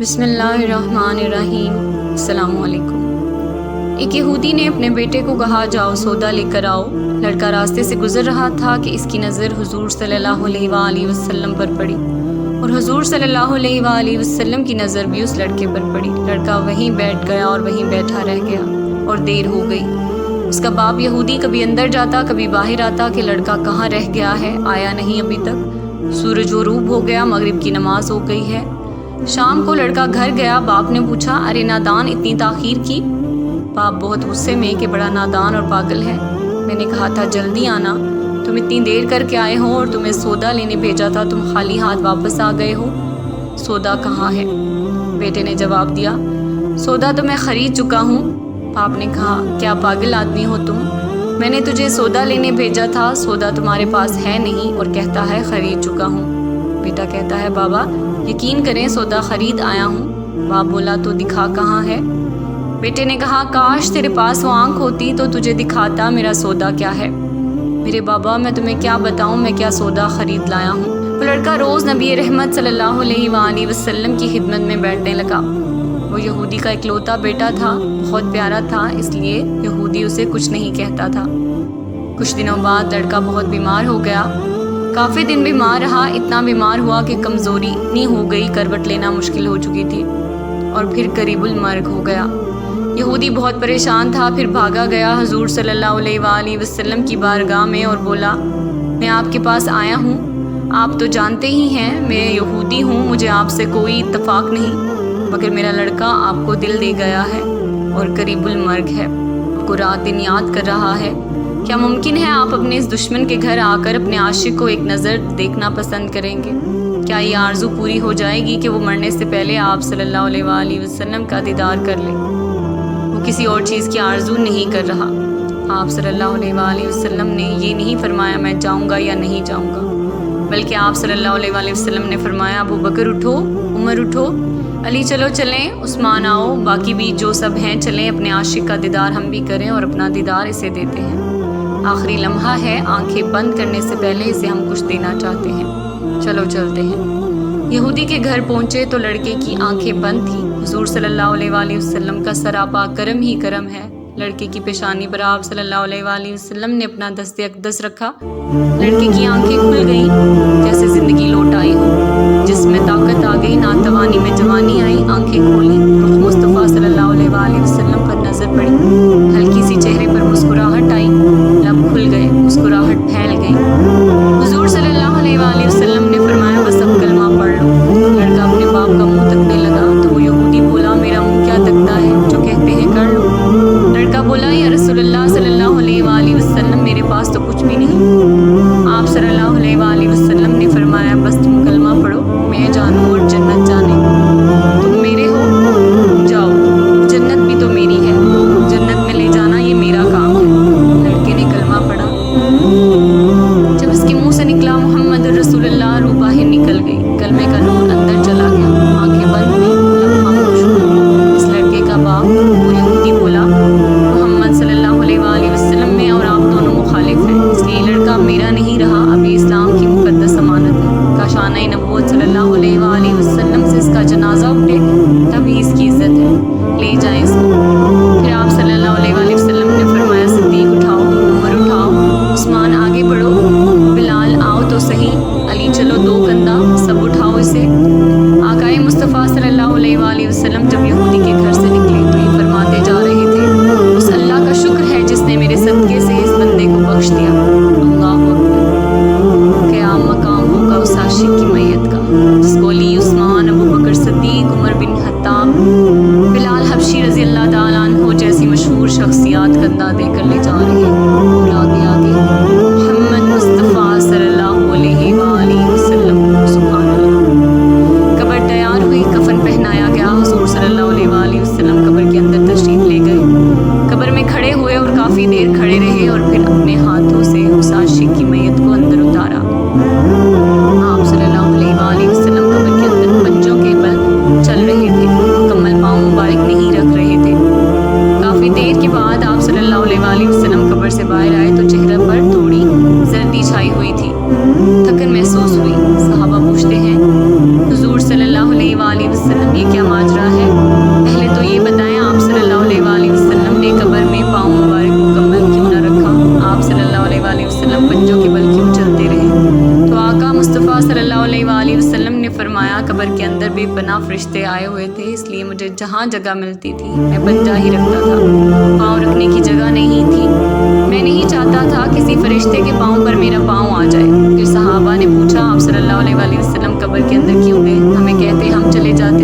بسم اللہ الرحمن الرحیم۔ السلام علیکم۔ ایک یہودی نے اپنے بیٹے کو کہا جاؤ سودا لے کر آؤ۔ لڑکا راستے سے گزر رہا تھا کہ اس کی نظر حضور صلی اللہ علیہ وآلہ وسلم پر پڑی اور حضور صلی اللہ علیہ وآلہ وسلم کی نظر بھی اس لڑکے پر پڑی۔ لڑکا وہیں بیٹھ گیا اور وہیں بیٹھا رہ گیا اور دیر ہو گئی۔ اس کا باپ یہودی کبھی اندر جاتا کبھی باہر آتا کہ لڑکا کہاں رہ گیا ہے، آیا نہیں ابھی تک۔ سورج غروب ہو گیا، مغرب کی نماز ہو گئی ہے۔ شام کو لڑکا گھر گیا۔ باپ نے پوچھا ارے نادان اتنی تاخیر کی؟ باپ بہت غصے میں کہ بڑا نادان اور پاگل ہے، میں نے کہا تھا جلدی آنا، تم اتنی دیر کر کے آئے ہو اور تمہیں سودا لینے بھیجا تھا، تم خالی ہاتھ واپس آ گئے ہو، سودا کہاں ہے؟ بیٹے نے جواب دیا سودا تو میں خرید چکا ہوں۔ باپ نے کہا کیا پاگل آدمی ہو تم، میں نے تجھے سودا لینے بھیجا تھا، سودا تمہارے پاس ہے نہیں اور کہتا ہے خرید چکا ہوں۔ بیٹا کہتا ہے بابا یقین کریں سودا خرید آیا ہوں۔ باپ بولا تو دکھا کہاں ہے؟ بیٹے نے کہا کاش تیرے پاس وہ آنکھ ہوتی تو تجھے دکھاتا میرا سودا کیا ہے۔ میرے بابا میں تمہیں کیا بتاؤں میں کیا سودا خرید لایا ہوں۔ وہ لڑکا روز نبی رحمت صلی اللہ علیہ وآلہ وسلم کی خدمت میں بیٹھنے لگا۔ وہ یہودی کا اکلوتا بیٹا تھا، بہت پیارا تھا، اس لیے یہودی اسے کچھ نہیں کہتا تھا۔ کچھ دنوں بعد لڑکا بہت بیمار ہو گیا۔ کافی دن بیمار رہا، اتنا بیمار ہوا کہ کمزوری اتنی ہو گئی کروٹ لینا مشکل ہو چکی تھی اور پھر قریب المرگ ہو گیا۔ یہودی بہت پریشان تھا، پھر بھاگا گیا حضور صلی اللہ علیہ وآلہ وسلم کی بارگاہ میں اور بولا میں آپ کے پاس آیا ہوں، آپ تو جانتے ہی ہیں میں یہودی ہوں، مجھے آپ سے کوئی اتفاق نہیں، مگر میرا لڑکا آپ کو دل دے گیا ہے اور قریب المرگ ہے، آپ کو رات دن یاد کر رہا ہے، کیا ممکن ہے آپ اپنے اس دشمن کے گھر آ کر اپنے عاشق کو ایک نظر دیکھنا پسند کریں گے؟ کیا یہ آرزو پوری ہو جائے گی کہ وہ مرنے سے پہلے آپ صلی اللہ علیہ وآلہ وسلم کا دیدار کر لے؟ وہ کسی اور چیز کی آرزو نہیں کر رہا۔ آپ صلی اللہ علیہ وآلہ وسلم نے یہ نہیں فرمایا میں جاؤں گا یا نہیں جاؤں گا، بلکہ آپ صلی اللہ علیہ وآلہ وسلم نے فرمایا ابو بکر اٹھو، عمر اٹھو، علی چلو چلیں، عثمان آؤ، باقی بھی جو سب ہیں چلیں، اپنے عاشق کا دیدار ہم بھی کریں اور اپنا دیدار اسے دیتے ہیں۔ آخری لمحہ ہے، آنکھیں بند کرنے سے پہلے اسے ہم کچھ دینا چاہتے ہیں، چلو چلتے ہیں۔ یہودی کے گھر پہنچے تو لڑکے کی آنکھیں بند تھیں۔ حضور صلی اللہ علیہ وآلہ وسلم کا سراپا کرم ہی کرم ہے۔ لڑکے کی پیشانی پر آپ صلی اللہ علیہ وآلہ وسلم نے اپنا دست اقدس رکھا۔ لڑکے کی آنکھیں کھل گئیں جیسے زندگی لوٹ آئی ہو، جس میں طاقت آ گئی، ناتوانی میں جوانی آئی، آنکھیں کھولیں، رخ مصطفیٰ صلی اللہ علیہ وآلہ وسلم پر نظر پڑی، ہلکی سی چہرے پر مسکراہٹ آئی، لب کھل گئے، مسکراہٹ پھیل گئی۔ حضور صلی اللہ علیہ وآلہ وسلم نے فرمایا بس اب کلمہ پڑھ لو۔ لڑکا اپنے باپ کا منہ تکنے لگا تو وہ یہودی بولا میرا منہ کیا تکتا ہے، جو کہتے ہیں کر لو۔ لڑکا بولا یا رسول اللہ صلی اللہ علیہ وآلہ وسلم میرے پاس تو کچھ بھی نہیں۔ آپ صلی اللہ علیہ وآلہ وسلم نے فرمایا بس تم کلمہ پڑھو، میں جانوں اور جنت جانے، تم میرے ہو، جاؤ، جنت بھی تو میری ہے، جنت میں لے جانا یہ میرا کام ہے۔ لڑکے نے کلمہ پڑھا، جب اس کے منہ سے نکلا محمد رسول اللہ، روح باہر نکل گئی، کلمے کا نور اندر چلا گیا، آنکھیں بند ہوئی، لب خاموش ہوئے۔ اس لڑکے کا باپ وہ یہودی بولا محمد صلی اللہ علیہ وآلہ وسلم میں اور آپ دونوں مخالف ہیں، اس لیے یہ لڑکا میرا نہیں رہا، ابھی اسلام کی مقدس امانت ہے، کاشانہ نبوت صلی اللہ علیہ وآلہ وسلم سے اس کا جنازہ اٹھے تبھی اس کی عزت ہے، لے جائیں اس کو۔ پھر آپ صلی اللہ علیہ وآلہ وسلم نے فرمایا صدیق اٹھاؤ، عمر اٹھاؤ، عثمان آگے بڑھو، بلال آؤ تو صحیح، علی چلو دو کندھا، سب اٹھاؤ اسے۔ آقائے مصطفیٰ صلی اللہ علیہ وآلہ وسلم جب یہودی کے گھر سے نکلے تو یہ فرماتے جا رہے تھے اس اللہ کا شکر ہے جس نے میرے صدقے سے اس بندے کو بخش دیا، اللہ اکبر۔ قیام مقام ہوگا اس عاشق کی میت کا جس کو علی، عثمان، ابو بکر صدیق، عمر بن خطاب، بلال حبشی رضی اللہ تعالیٰ عنہ جیسی مشہور شخصیات کندھا دے کر لے جا رہے ہیں، اور آگے آگے محمد مصطفیٰ صلی اللہ علیہ وآلہ وسلم، سبحان اللہ۔ قبر تیار ہوئی، کفن پہنایا گیا، حضور صلی اللہ علیہ یہ کیا ماجرا ہے؟ پہلے تو یہ بتائیں آپ صلی اللہ علیہ وسلم نے قبر میں پاؤں مبارک مکمل کیوں نہ رکھا؟ آپ صلی اللہ علیہ وسلم پنجوں کے بل کیوں چلتے رہے؟ تو آقا مصطفیٰ صلی اللہ علیہ وسلم نے فرمایا قبر کے اندر بے پناہ فرشتے آئے ہوئے تھے، اس لیے مجھے جہاں جگہ ملتی تھی میں پنجہ ہی رکھتا تھا، پاؤں رکھنے کی جگہ نہیں تھی۔ میں نہیں چاہتا تھا کسی فرشتے کے پاؤں پر میرا پاؤں آ جائے۔ پھر صحابہ نے پوچھا آپ صلی اللہ علیہ وسلم قبر کے اندر کیوں گئے؟ ہمیں کہتے ہم چلے جاتے